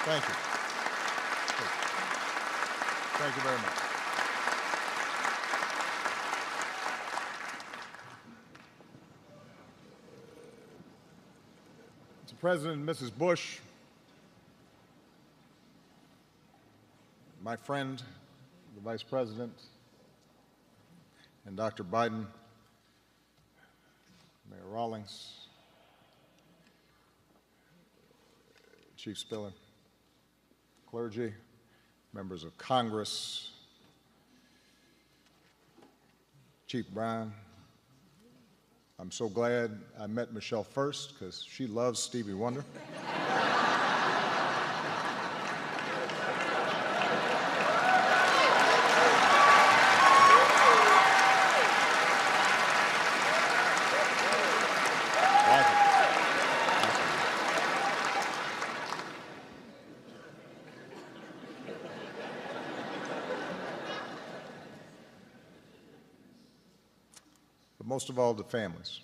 Thank you. Thank you very much. Mr. President and Mrs. Bush, my friend, the Vice President, and Dr. Biden, Mayor Rawlings, Chief Spiller, clergy, members of Congress, Chief Brown. I'm so glad I met Michelle first because she loves Stevie Wonder. But most of all, to families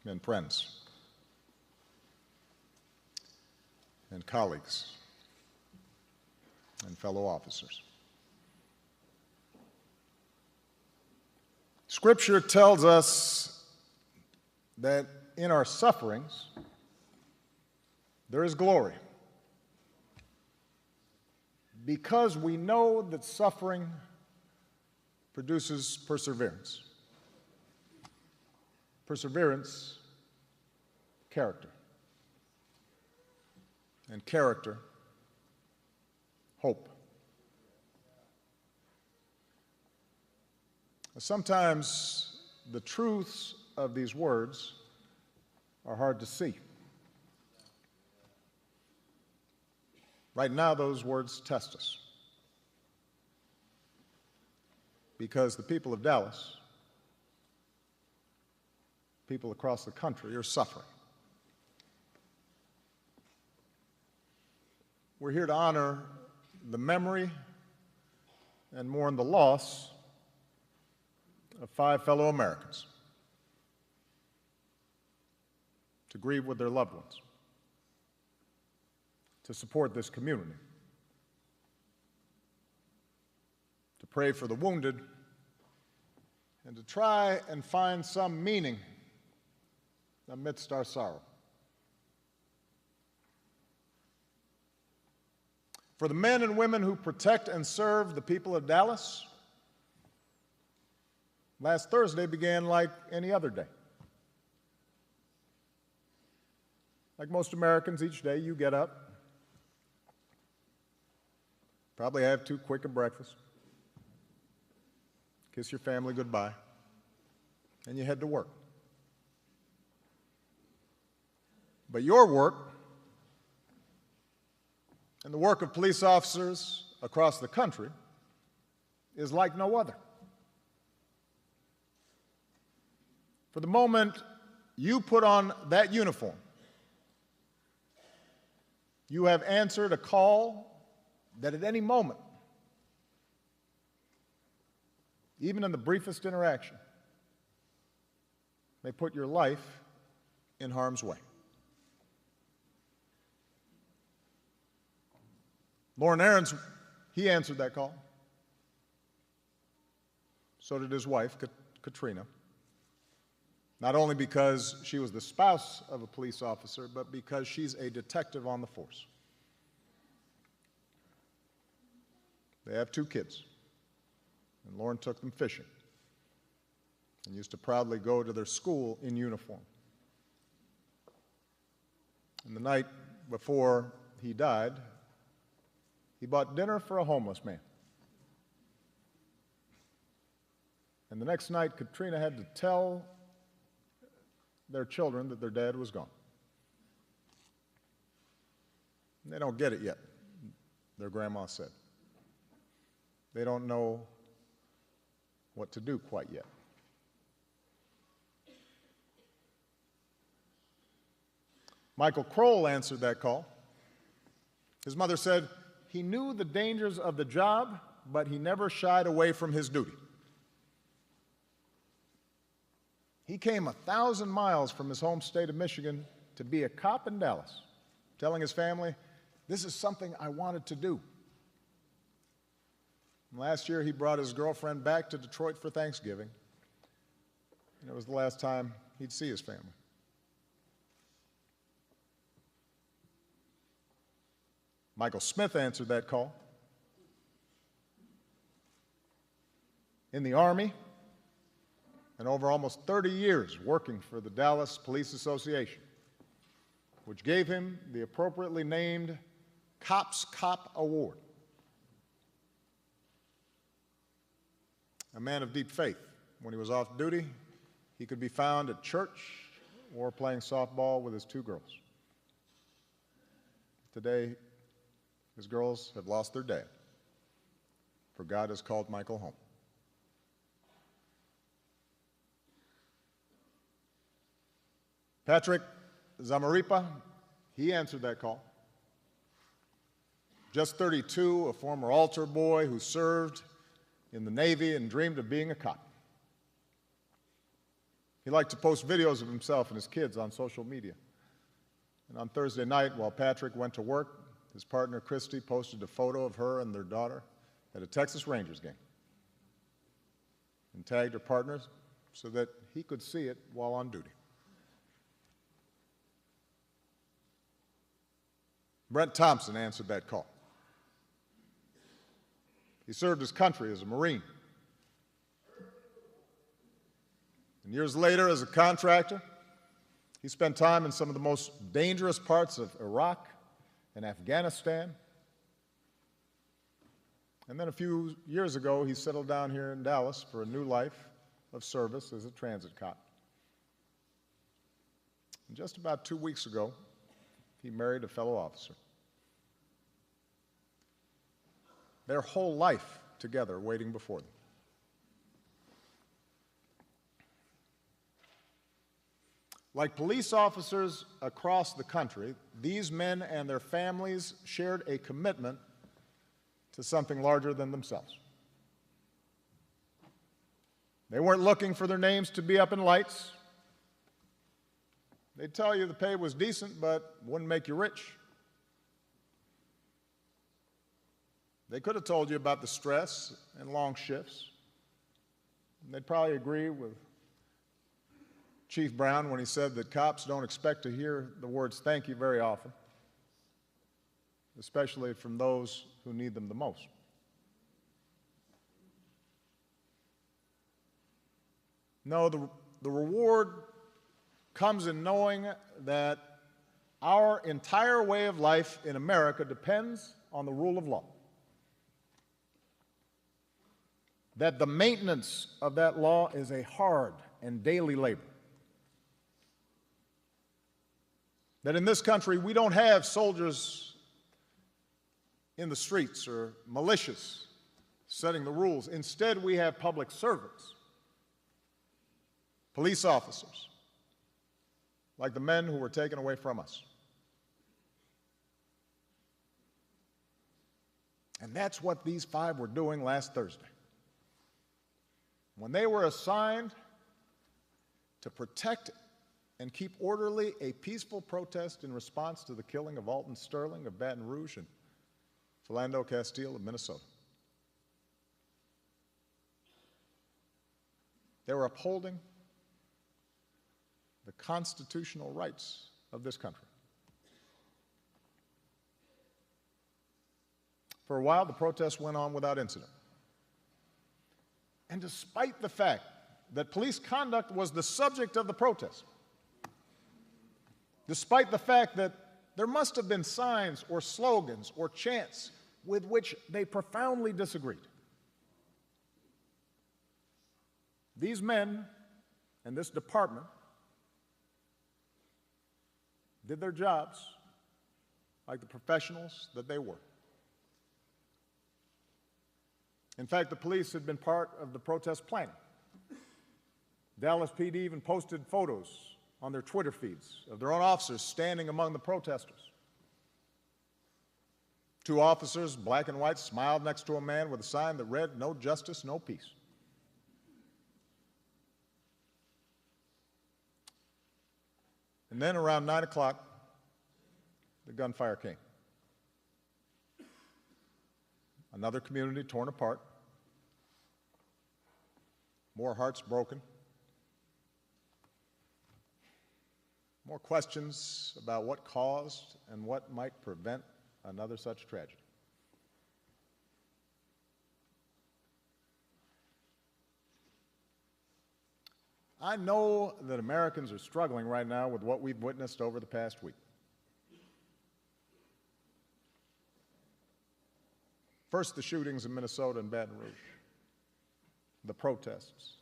and friends and colleagues and fellow officers. Scripture tells us that in our sufferings there is glory, because we know that suffering produces perseverance. Perseverance, character. And character, hope. Sometimes the truths of these words are hard to see. Right now, those words test us, because the people of Dallas, people across the country, are suffering. We're here to honor the memory and mourn the loss of 5 fellow Americans, to grieve with their loved ones, to support this community, to pray for the wounded, and to try and find some meaning amidst our sorrow. For the men and women who protect and serve the people of Dallas, last Thursday began like any other day. Like most Americans, each day you get up, probably have too quick a breakfast, kiss your family goodbye, and you head to work. But your work and the work of police officers across the country is like no other. For the moment you put on that uniform, you have answered a call that at any moment, even in the briefest interaction, may put your life in harm's way. Lauren Aarons, he answered that call. So did his wife, Katrina. Not only because she was the spouse of a police officer, but because she's a detective on the force. They have 2 kids, and Lauren took them fishing and used to proudly go to their school in uniform. And the night before he died, he bought dinner for a homeless man. And the next night, Katrina had to tell their children that their dad was gone. And they don't get it yet, their grandma said. They don't know what to do quite yet. Michael Kroll answered that call. His mother said he knew the dangers of the job, but he never shied away from his duty. He came 1,000 miles from his home state of Michigan to be a cop in Dallas, telling his family, "This is something I wanted to do." And last year, he brought his girlfriend back to Detroit for Thanksgiving, and it was the last time he'd see his family. Michael Smith answered that call. In the Army, and over almost 30 years working for the Dallas Police Association, which gave him the appropriately named Cops Cop Award. A man of deep faith. When he was off duty, he could be found at church or playing softball with his two girls. Today, his girls have lost their dad, for God has called Michael home. Patrick Zamaripa, he answered that call. Just 32, a former altar boy who served in the Navy and dreamed of being a cop. He liked to post videos of himself and his kids on social media. And on Thursday night, while Patrick went to work, his partner Christy posted a photo of her and their daughter at a Texas Rangers game and tagged her partner so that he could see it while on duty. Brent Thompson answered that call. He served his country as a Marine. And years later, as a contractor, he spent time in some of the most dangerous parts of Iraq and Afghanistan. And then a few years ago, he settled down here in Dallas for a new life of service as a transit cop. And just about 2 weeks ago, he married a fellow officer. Their whole life together waiting before them. Like police officers across the country, these men and their families shared a commitment to something larger than themselves. They weren't looking for their names to be up in lights. They'd tell you the pay was decent, but wouldn't make you rich. They could have told you about the stress and long shifts. And they'd probably agree with Chief Brown when he said that cops don't expect to hear the words "thank you" very often, especially from those who need them the most. No, the reward comes in knowing that our entire way of life in America depends on the rule of law. That the maintenance of that law is a hard and daily labor. That in this country we don't have soldiers in the streets or militias setting the rules. Instead, we have public servants, police officers, like the men who were taken away from us. And that's what these 5 were doing last Thursday. When they were assigned to protect and keep orderly a peaceful protest in response to the killing of Alton Sterling of Baton Rouge and Philando Castile of Minnesota. They were upholding the constitutional rights of this country. For a while, the protests went on without incident. And despite the fact that police conduct was the subject of the protest, despite the fact that there must have been signs or slogans or chants with which they profoundly disagreed, these men and this department did their jobs like the professionals that they were. In fact, the police had been part of the protest planning. Dallas PD even posted photos on their Twitter feeds of their own officers standing among the protesters. 2 officers, black and white, smiled next to a man with a sign that read, "No justice, no peace." And then around 9 o'clock, the gunfire came. Another community torn apart, more hearts broken, more questions about what caused and what might prevent another such tragedy. I know that Americans are struggling right now with what we've witnessed over the past week. First, the shootings in Minnesota and Baton Rouge, the protests,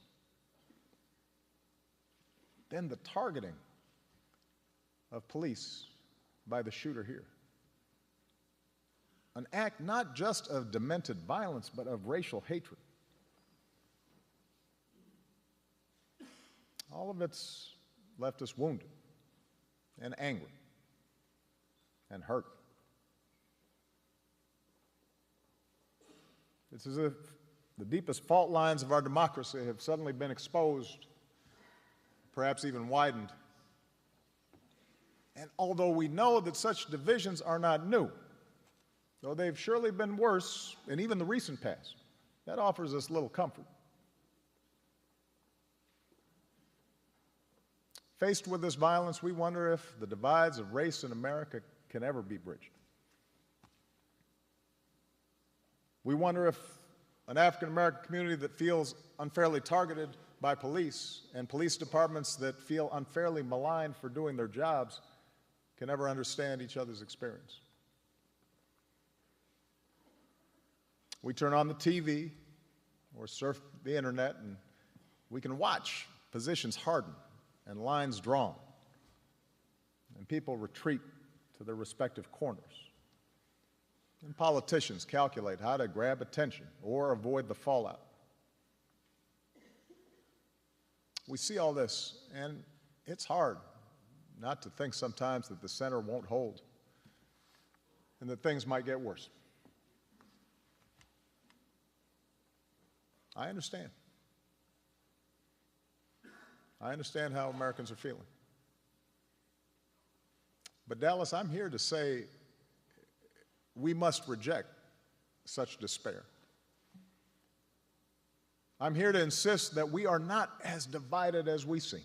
then the targeting of police by the shooter here. An act not just of demented violence, but of racial hatred. All of it's left us wounded and angry and hurt. It's as if the deepest fault lines of our democracy have suddenly been exposed, perhaps even widened. And although we know that such divisions are not new, though they've surely been worse in even the recent past, that offers us little comfort. Faced with this violence, we wonder if the divides of race in America can ever be bridged. We wonder if an African-American community that feels unfairly targeted by police and police departments that feel unfairly maligned for doing their jobs can ever understand each other's experience. We turn on the TV or surf the internet and we can watch positions harden and lines drawn, and people retreat to their respective corners. And politicians calculate how to grab attention or avoid the fallout. We see all this, and it's hard not to think sometimes that the center won't hold and that things might get worse. I understand. I understand how Americans are feeling. But Dallas, I'm here to say we must reject such despair. I'm here to insist that we are not as divided as we seem.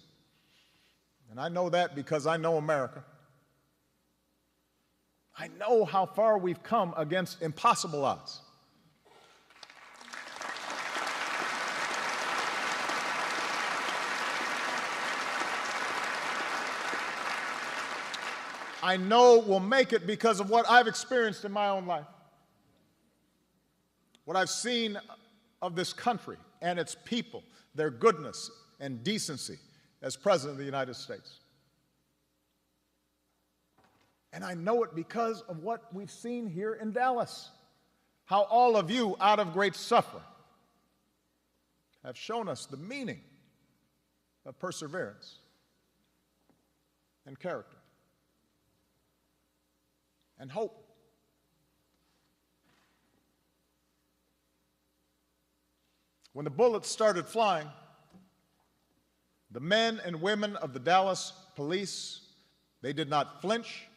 And I know that because I know America. I know how far we've come against impossible odds. I know we'll make it because of what I've experienced in my own life, what I've seen of this country and its people, their goodness and decency as President of the United States. And I know it because of what we've seen here in Dallas, how all of you, out of great suffering, have shown us the meaning of perseverance and character and hope. When the bullets started flying, the men and women of the Dallas police, they did not flinch,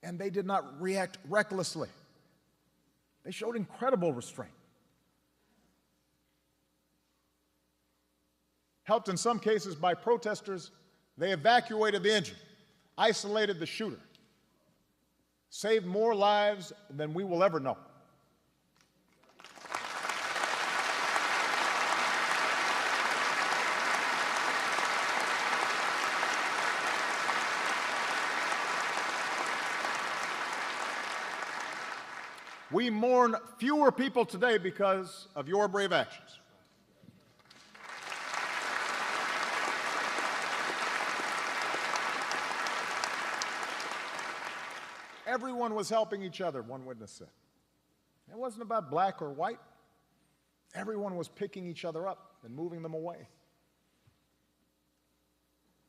and they did not react recklessly. They showed incredible restraint. Helped in some cases by protesters, they evacuated the injured, isolated the shooter, saved more lives than we will ever know. We mourn fewer people today because of your brave actions. Everyone was helping each other, one witness said. It wasn't about black or white. Everyone was picking each other up and moving them away.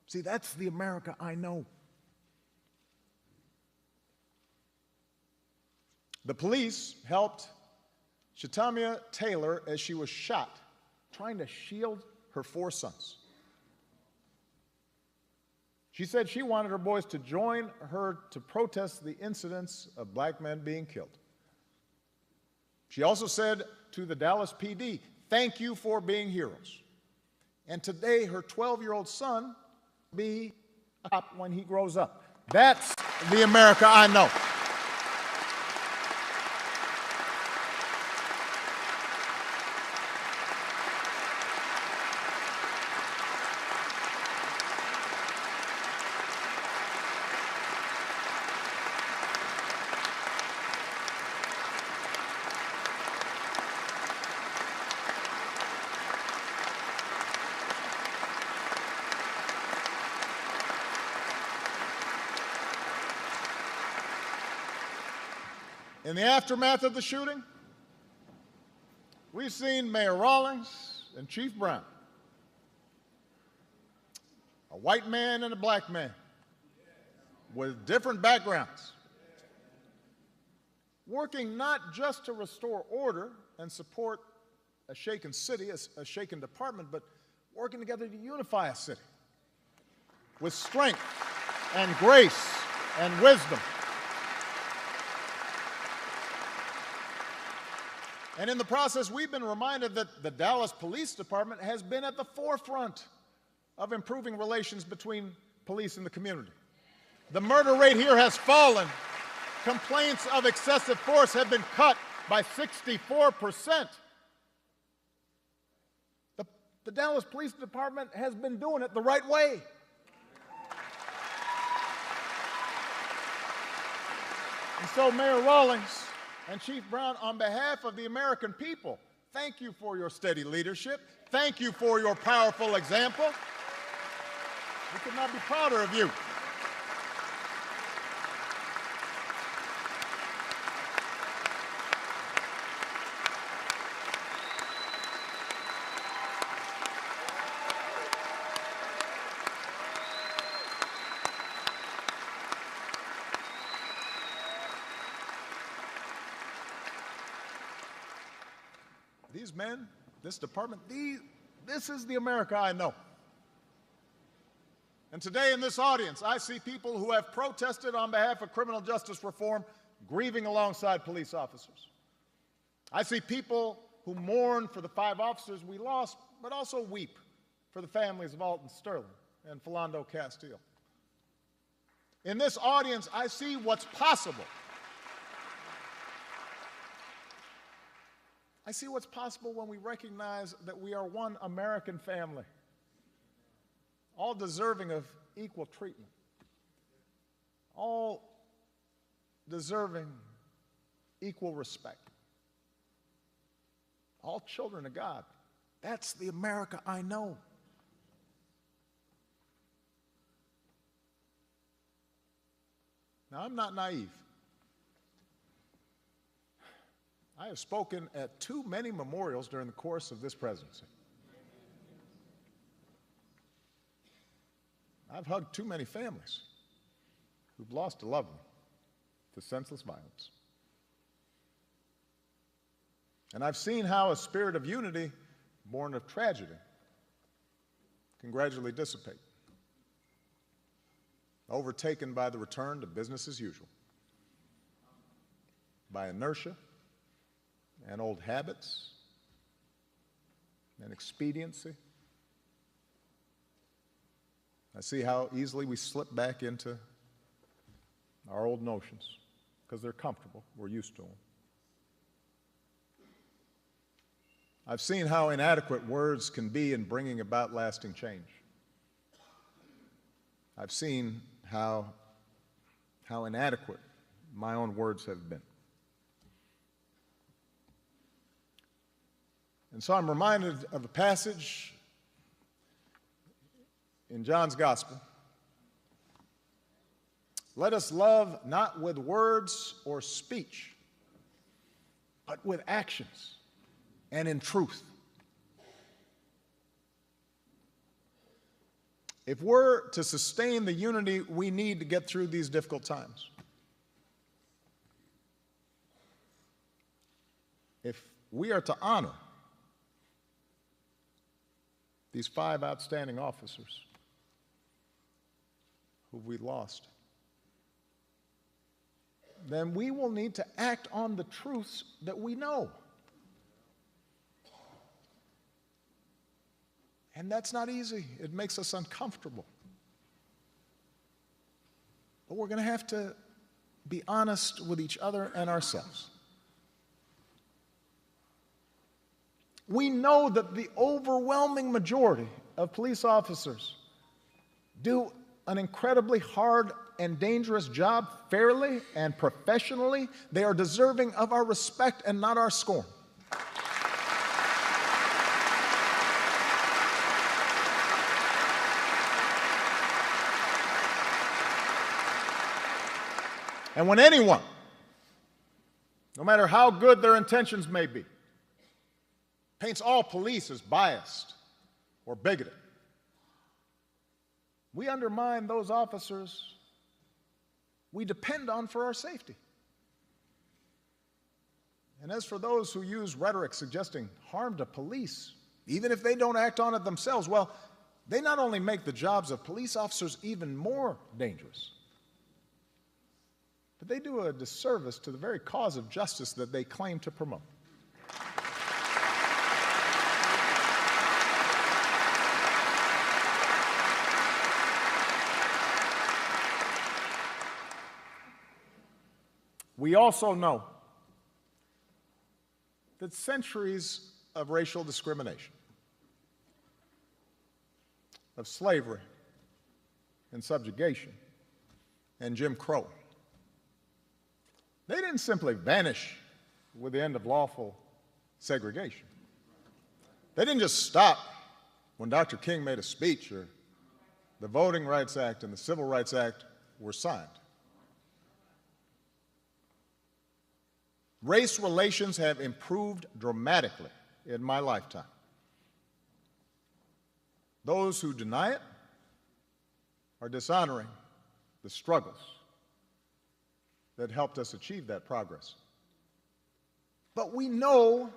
See, that's the America I know. The police helped Shetamia Taylor as she was shot, trying to shield her 4 sons. She said she wanted her boys to join her to protest the incidents of black men being killed. She also said to the Dallas PD, "Thank you for being heroes." And today, her 12-year-old son will be a cop when he grows up. That's the America I know. In the aftermath of the shooting, we've seen Mayor Rawlings and Chief Brown, a white man and a black man with different backgrounds, working not just to restore order and support a shaken city, a shaken department, but working together to unify a city with strength and grace and wisdom. And in the process, we've been reminded that the Dallas Police Department has been at the forefront of improving relations between police and the community. The murder rate here has fallen. Complaints of excessive force have been cut by 64%. The Dallas Police Department has been doing it the right way. And so, Mayor Rawlings and Chief Brown, on behalf of the American people, thank you for your steady leadership. Thank you for your powerful example. We could not be prouder of you. These men, this department, this is the America I know. And today in this audience, I see people who have protested on behalf of criminal justice reform, grieving alongside police officers. I see people who mourn for the 5 officers we lost, but also weep for the families of Alton Sterling and Philando Castile. In this audience, I see what's possible. I see what's possible when we recognize that we are one American family, all deserving of equal treatment, all deserving equal respect, all children of God. That's the America I know. Now, I'm not naive. I have spoken at too many memorials during the course of this presidency. I've hugged too many families who've lost a loved one to senseless violence. And I've seen how a spirit of unity born of tragedy can gradually dissipate, overtaken by the return to business as usual, by inertia and old habits and expediency. I see how easily we slip back into our old notions because they're comfortable, we're used to them. I've seen how inadequate words can be in bringing about lasting change. I've seen how inadequate my own words have been. And so I'm reminded of a passage in John's Gospel. Let us love not with words or speech, but with actions and in truth. If we're to sustain the unity we need to get through these difficult times, if we are to honor these 5 outstanding officers, who we lost, then we will need to act on the truths that we know. And that's not easy. It makes us uncomfortable. But we're going to have to be honest with each other and ourselves. We know that the overwhelming majority of police officers do an incredibly hard and dangerous job fairly and professionally. They are deserving of our respect and not our scorn. And when anyone, no matter how good their intentions may be, paints all police as biased or bigoted, we undermine those officers we depend on for our safety. And as for those who use rhetoric suggesting harm to police, even if they don't act on it themselves, well, they not only make the jobs of police officers even more dangerous, but they do a disservice to the very cause of justice that they claim to promote. We also know that centuries of racial discrimination, of slavery and subjugation and Jim Crow, they didn't simply vanish with the end of lawful segregation. They didn't just stop when Dr. King made a speech or the Voting Rights Act and the Civil Rights Act were signed. Race relations have improved dramatically in my lifetime. Those who deny it are dishonoring the struggles that helped us achieve that progress. But we know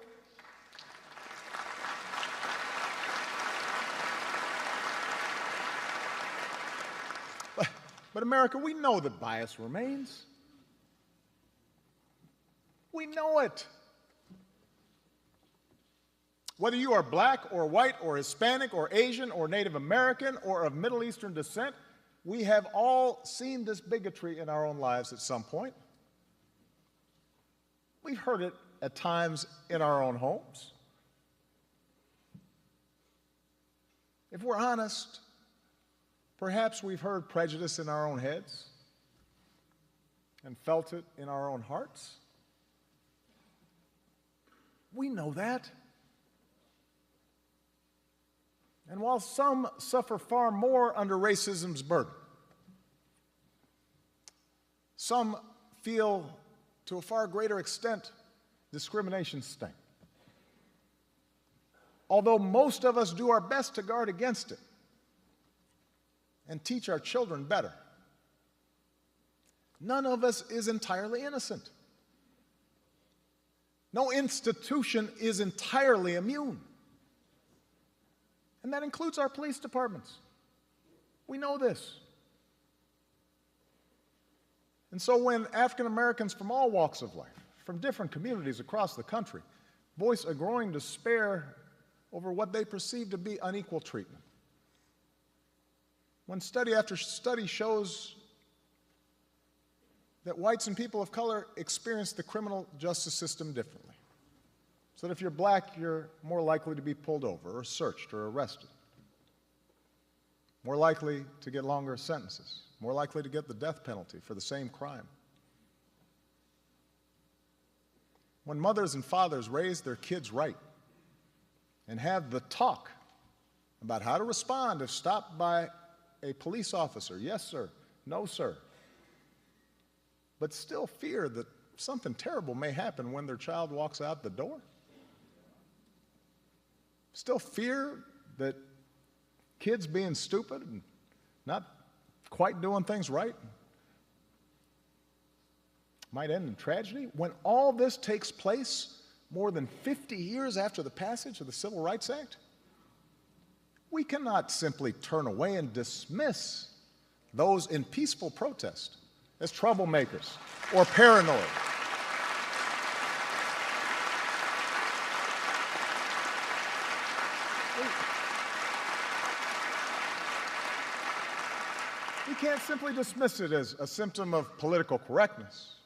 but America, we know that bias remains. We know it. Whether you are black or white or Hispanic or Asian or Native American or of Middle Eastern descent, we have all seen this bigotry in our own lives at some point. We've heard it at times in our own homes. If we're honest, perhaps we've heard prejudice in our own heads and felt it in our own hearts. We know that. And while some suffer far more under racism's burden, some feel to a far greater extent discrimination's sting. Although most of us do our best to guard against it and teach our children better, none of us is entirely innocent. No institution is entirely immune. And that includes our police departments. We know this. And so when African Americans from all walks of life, from different communities across the country, voice a growing despair over what they perceive to be unequal treatment, when study after study shows that whites and people of color experience the criminal justice system differently, so that if you're black, you're more likely to be pulled over or searched or arrested, more likely to get longer sentences, more likely to get the death penalty for the same crime. When mothers and fathers raise their kids right and have the talk about how to respond if stopped by a police officer, yes, sir, no, sir, but still fear that something terrible may happen when their child walks out the door, still fear that kids being stupid and not quite doing things right might end in tragedy. When all this takes place more than 50 years after the passage of the Civil Rights Act, we cannot simply turn away and dismiss those in peaceful protest as troublemakers or paranoid. We can't simply dismiss it as a symptom of political correctness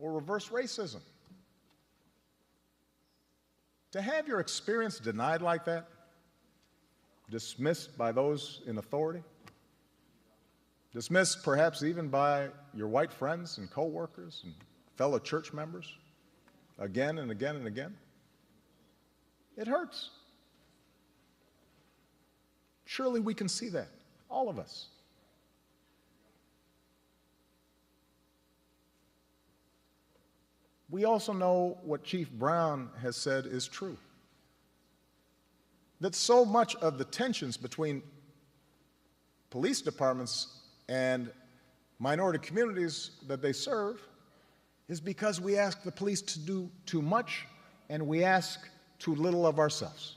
or reverse racism. To have your experience denied like that, dismissed by those in authority, dismissed perhaps even by your white friends and coworkers and fellow church members, again and again and again, it hurts. Surely we can see that, all of us. We also know what Chief Brown has said is true, that so much of the tensions between police departments and minority communities that they serve is because we ask the police to do too much and we ask too little of ourselves.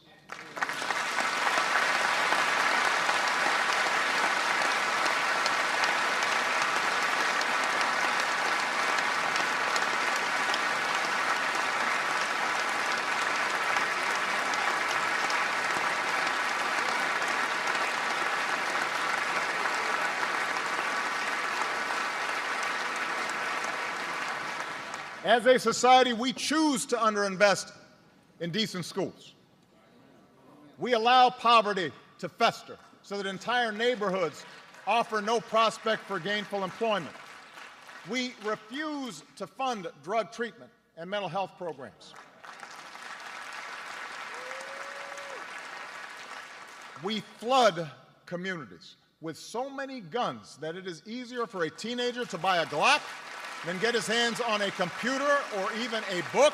As a society, we choose to underinvest in decent schools. We allow poverty to fester so that entire neighborhoods offer no prospect for gainful employment. We refuse to fund drug treatment and mental health programs. We flood communities with so many guns that it is easier for a teenager to buy a Glock than get his hands on a computer or even a book.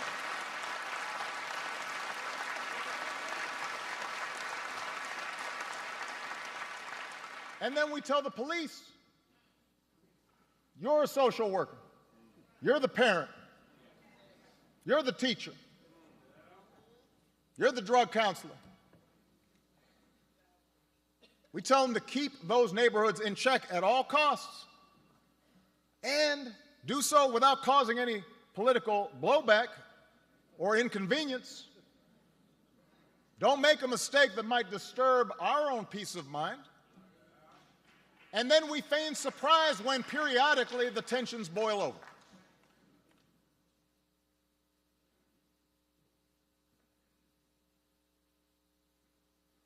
And then we tell the police, you're a social worker, you're the parent, you're the teacher, you're the drug counselor. We tell them to keep those neighborhoods in check at all costs and do so without causing any political blowback or inconvenience. Don't make a mistake that might disturb our own peace of mind. And then we feign surprise when periodically the tensions boil over.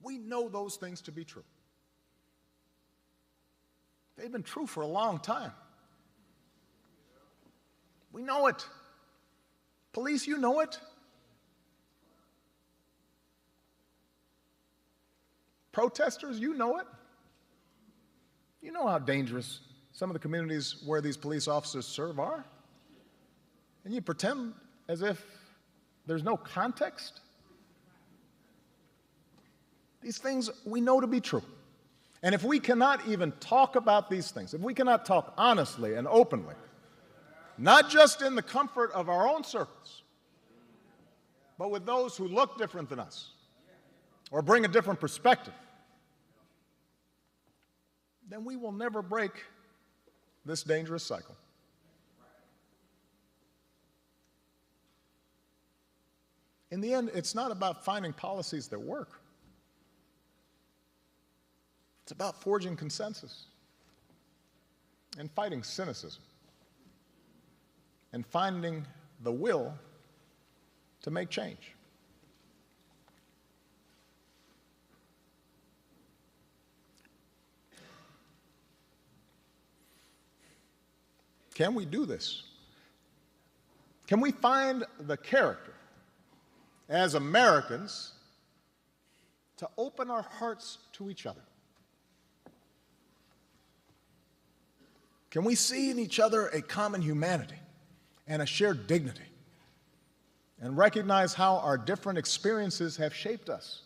We know those things to be true. They've been true for a long time. We know it. Police, you know it. Protesters, you know it. You know how dangerous some of the communities where these police officers serve are. And you pretend as if there's no context. These things we know to be true. And if we cannot even talk about these things, if we cannot talk honestly and openly, not just in the comfort of our own circles, but with those who look different than us or bring a different perspective, then we will never break this dangerous cycle. In the end, it's not about finding policies that work. It's about forging consensus and fighting cynicism and finding the will to make change. Can we do this? Can we find the character as Americans to open our hearts to each other? Can we see in each other a common humanity and a shared dignity and recognize how our different experiences have shaped us?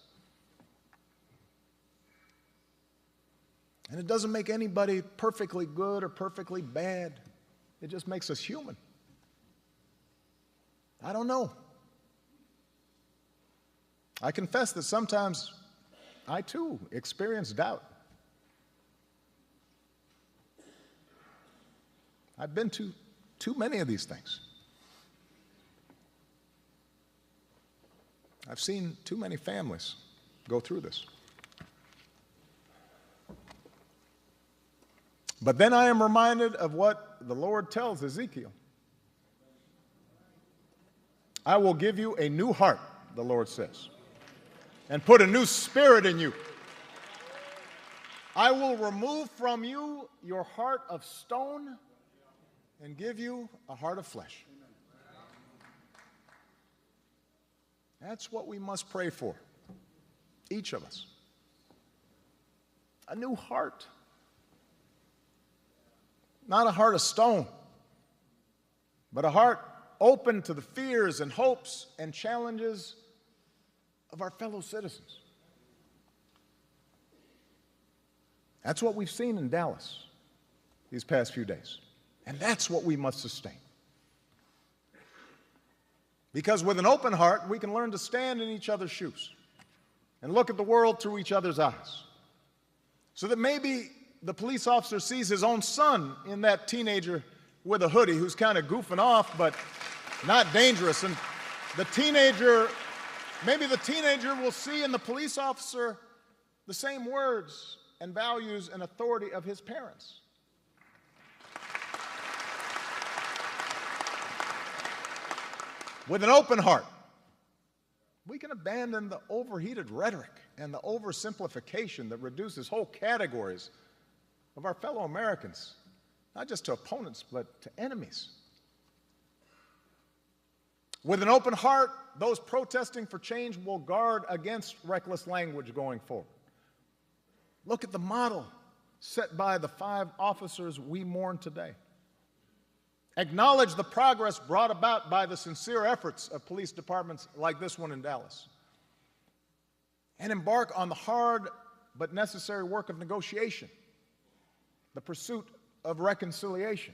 And it doesn't make anybody perfectly good or perfectly bad. It just makes us human. I don't know. I confess that sometimes I too experience doubt. I've been to too many of these things. I've seen too many families go through this. But then I am reminded of what the Lord tells Ezekiel. I will give you a new heart, the Lord says, and put a new spirit in you. I will remove from you your heart of stone and give you a heart of flesh. That's what we must pray for, each of us. A new heart. Not a heart of stone, but a heart open to the fears and hopes and challenges of our fellow citizens. That's what we've seen in Dallas these past few days. And that's what we must sustain. Because with an open heart, we can learn to stand in each other's shoes and look at the world through each other's eyes. So that maybe the police officer sees his own son in that teenager with a hoodie who's kind of goofing off, but not dangerous. And maybe the teenager will see in the police officer the same words and values and authority of his parents. With an open heart, we can abandon the overheated rhetoric and the oversimplification that reduces whole categories of our fellow Americans, not just to opponents, but to enemies. With an open heart, those protesting for change will guard against reckless language going forward. Look at the model set by the 5 officers we mourn today. Acknowledge the progress brought about by the sincere efforts of police departments like this one in Dallas. And embark on the hard but necessary work of negotiation, the pursuit of reconciliation.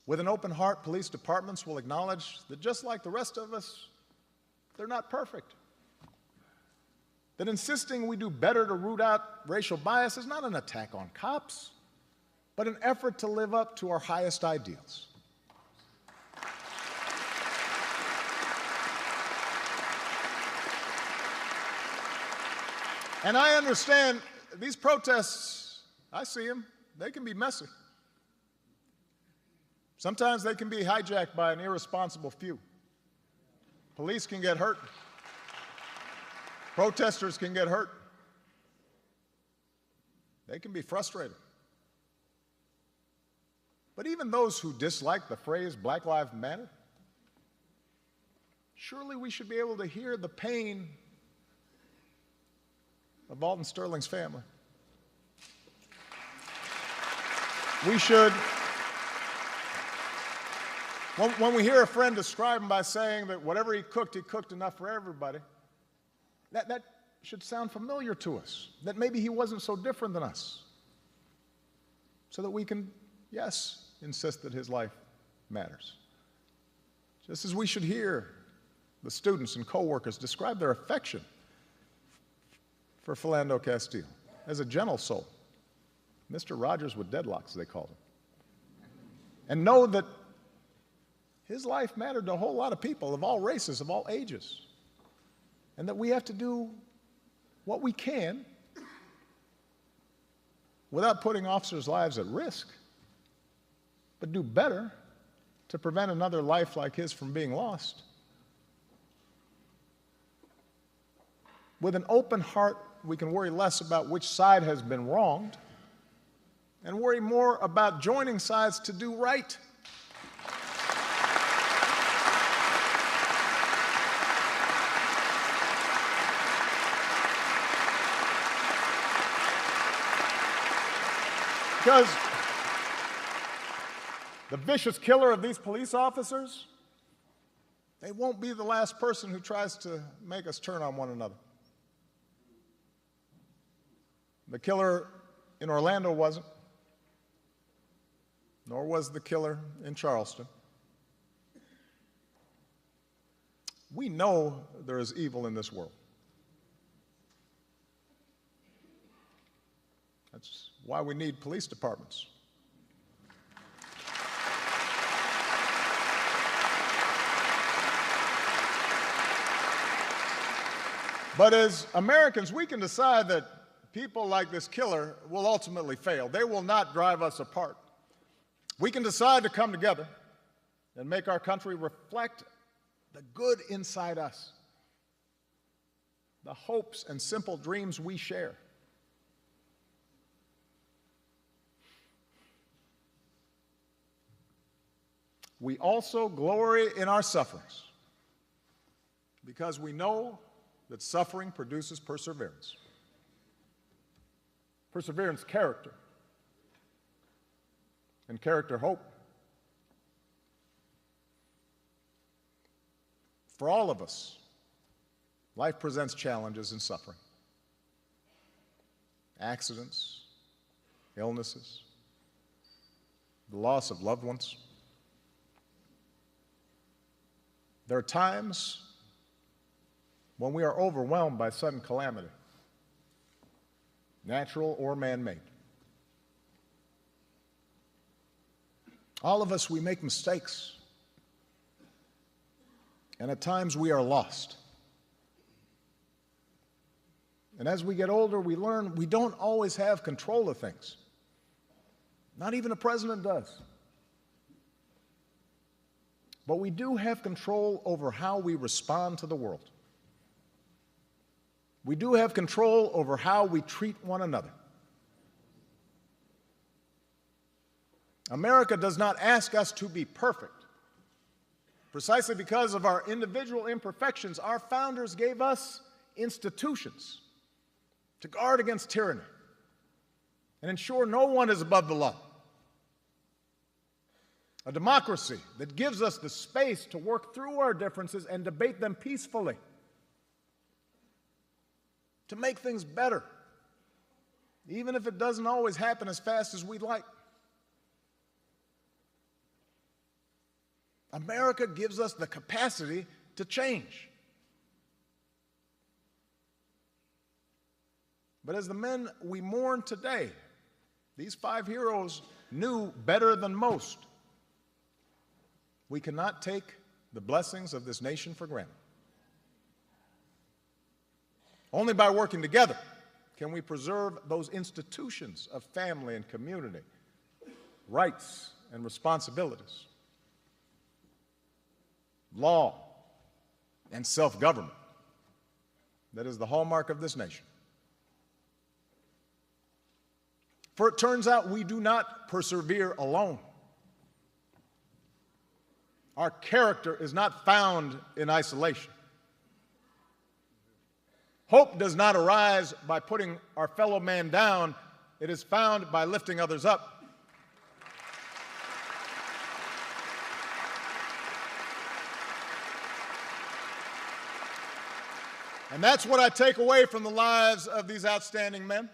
With an open heart, police departments will acknowledge that just like the rest of us, they're not perfect. That insisting we do better to root out racial bias is not an attack on cops, but an effort to live up to our highest ideals. And I understand these protests, I see them, they can be messy. Sometimes they can be hijacked by an irresponsible few. Police can get hurt. Protesters can get hurt. They can be frustrated. But even those who dislike the phrase Black Lives Matter, surely we should be able to hear the pain of Alton Sterling's family. We should, when we hear a friend describe him by saying that whatever he cooked enough for everybody, that should sound familiar to us, that maybe he wasn't so different than us, so that we can, yes, insist that his life matters. Just as we should hear the students and co-workers describe their affection for Philando Castile as a gentle soul, Mr. Rogers with deadlocks, they called him, and know that his life mattered to a whole lot of people of all races, of all ages, and that we have to do what we can without putting officers' lives at risk, but do better to prevent another life like his from being lost. With an open heart, we can worry less about which side has been wronged and worry more about joining sides to do right. Because the vicious killer of these police officers, they won't be the last person who tries to make us turn on one another. The killer in Orlando wasn't, nor was the killer in Charleston. We know there is evil in this world. why we need police departments. But as Americans, we can decide that people like this killer will ultimately fail. They will not drive us apart. We can decide to come together and make our country reflect the good inside us, the hopes and simple dreams we share. We also glory in our sufferings because we know that suffering produces perseverance. Perseverance, character, and character, hope. For all of us, life presents challenges and suffering. Accidents, illnesses, the loss of loved ones. There are times when we are overwhelmed by sudden calamity, natural or man-made. All of us, we make mistakes. And at times we are lost. And as we get older, we learn we don't always have control of things. Not even a president does. But we do have control over how we respond to the world. We do have control over how we treat one another. America does not ask us to be perfect. Precisely because of our individual imperfections, our founders gave us institutions to guard against tyranny and ensure no one is above the law. A democracy that gives us the space to work through our differences and debate them peacefully, to make things better, even if it doesn't always happen as fast as we'd like. America gives us the capacity to change. But as the men we mourn today, these 5 heroes knew better than most. We cannot take the blessings of this nation for granted. Only by working together can we preserve those institutions of family and community, rights and responsibilities, law and self-government that is the hallmark of this nation. For it turns out we do not persevere alone. Our character is not found in isolation. Hope does not arise by putting our fellow man down. It is found by lifting others up. And that's what I take away from the lives of these outstanding men.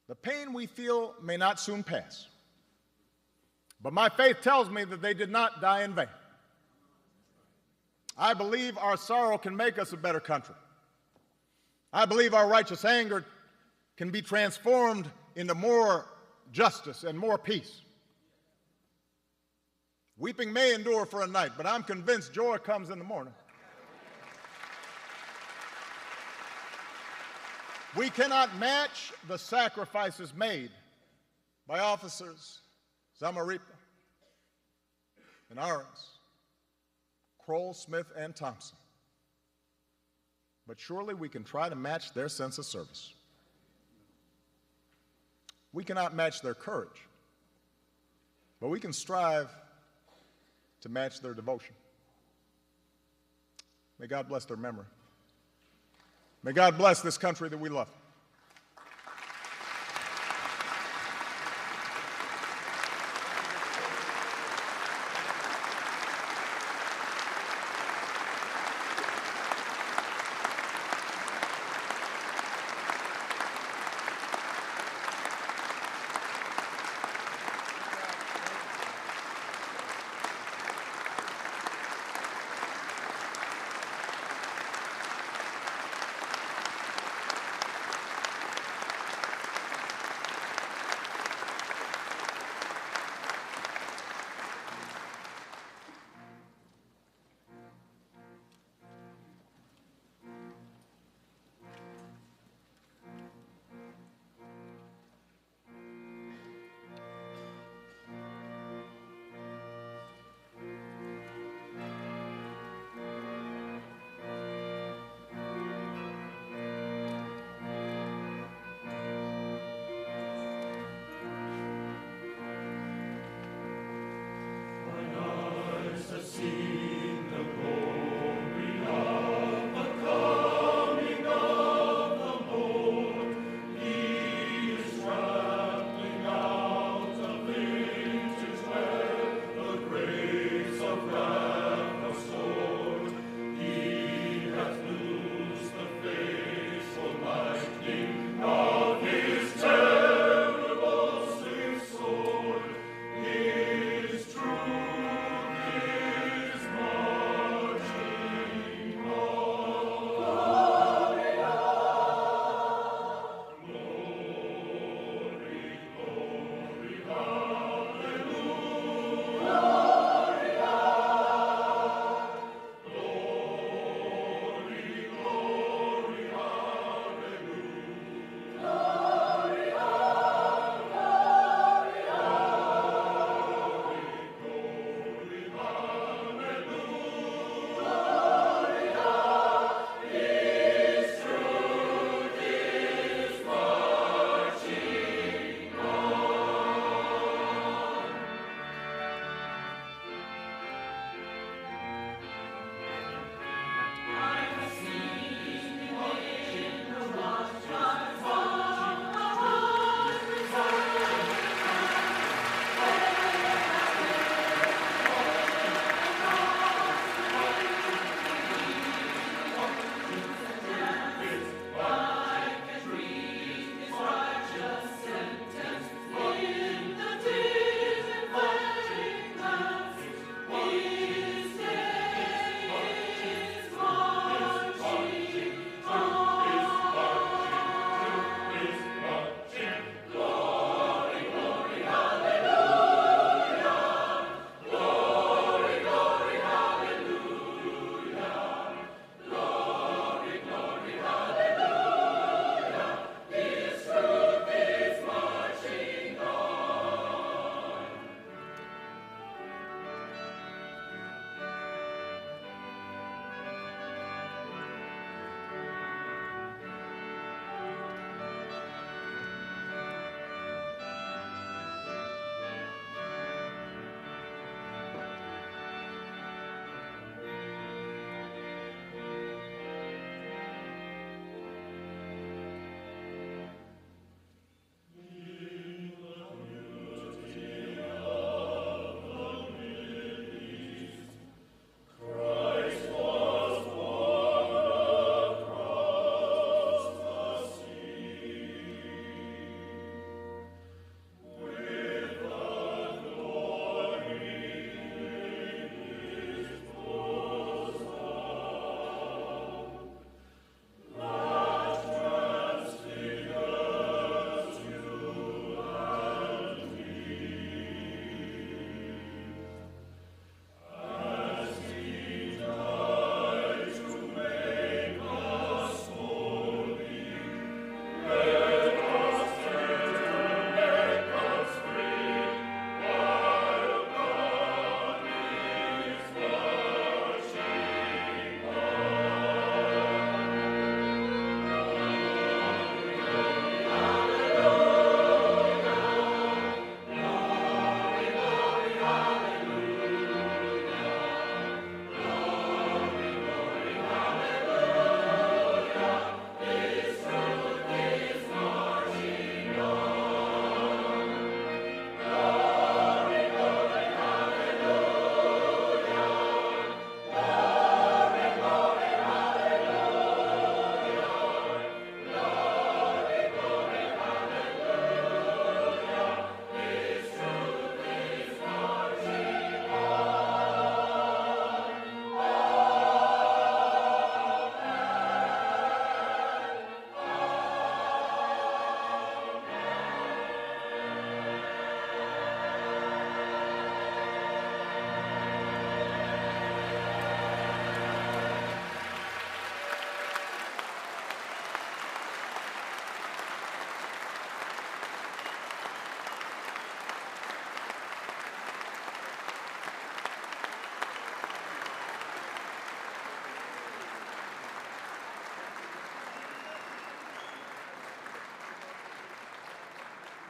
The pain we feel may not soon pass, but my faith tells me that they did not die in vain. I believe our sorrow can make us a better country. I believe our righteous anger can be transformed into more justice and more peace. Weeping may endure for a night, but I'm convinced joy comes in the morning. We cannot match the sacrifices made by officers Zamaripa and Ahrens, Kroll, Smith, and Thompson. But surely we can try to match their sense of service. We cannot match their courage, but we can strive to match their devotion. May God bless their memory. May God bless this country that we love.